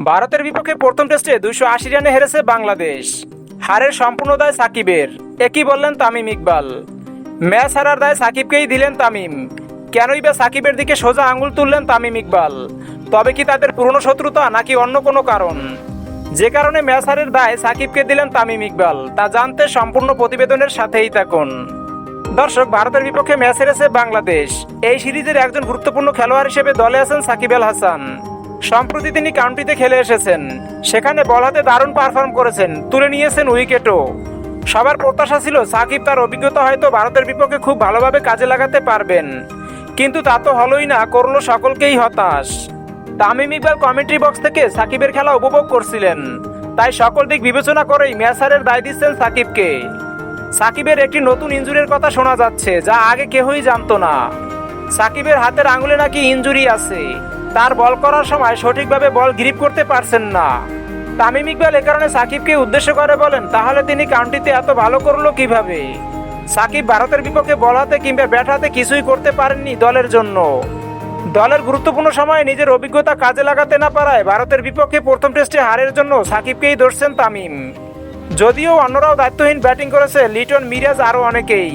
ভারতের বিপক্ষে প্রথম টেস্টে 280 রানে হেরেছে বাংলাদেশ। হারের সম্পূর্ণ দায় সাকিবের, একই বললেন তামিম ইকবাল। ম্যাচ হারার দায় সাকিবকেই দিলেন তামিম। কেনই বা সাকিবের দিকে সোজা আঙুল তুললেন তামিম ইকবাল? তবে কি তাদের পুরনো শত্রুতা নাকি অন্য কোনো কারণ, যে কারণে ম্যাচ হারের দায় সাকিবকে দিলেন তামিম ইকবাল? তা জানতে সম্পূর্ণ প্রতিবেদনের সাথেই থাকুন। দর্শক, ভারতের বিপক্ষে ম্যাচ হেরেছে বাংলাদেশ। এই সিরিজের একজন গুরুত্বপূর্ণ খেলোয়াড় হিসেবে দলে আছেন সাকিব আল হাসান। সম্প্রতি তিনি কাউন্টিতে খেলে এসেছেন, সেখানে বল হাতে দারুণ পারফর্ম করেছেন, তুলে নিয়েছেন উইকেটও। সবার প্রত্যাশা ছিল সাকিব তার অভিজ্ঞতা হয়তো ভারতের বিপক্ষে খুব ভালোভাবে কাজে লাগাতে পারবেন, কিন্তু তা তো হলোই না, করলো সকলকেই হতাশ। তামিম ইকবাল কমেন্ট্রি বক্স থেকে সাকিবের খেলা উপভোগ করছিলেন, তাই সকল দিক বিবেচনা করেই ম্যাচ হারের দায় দিচ্ছেন সাকিবকে। সাকিবের একটি নতুন ইনজুরির কথা শোনা যাচ্ছে, যা আগে কেউই জানতো না। সাকিবের হাতের আঙুলে নাকি ইনজুরি আছে, তার বল করার সময় সঠিকভাবে বল গ্রিপ করতে পারছেন না। তামিম ইকবাল এ কারণে সাকিবকে উদ্দেশ্য করে বলেন, তাহলে তিনি কাউন্টিতে এত ভালো করলো কিভাবে? সাকিব ভারতের বিপক্ষে বল হাতে কিংবা ব্যাট হাতে কিছুই করতে পারেননি দলের জন্য। দলের গুরুত্বপূর্ণ সময়ে নিজের অভিজ্ঞতা কাজে লাগাতে না পারায় ভারতের বিপক্ষে প্রথম টেস্টে হারের জন্য সাকিবকেই ধরছেন তামিম। যদিও অন্যরাও দায়িত্বহীন ব্যাটিং করেছে, লিটন, মিরাজ আরও অনেকেই।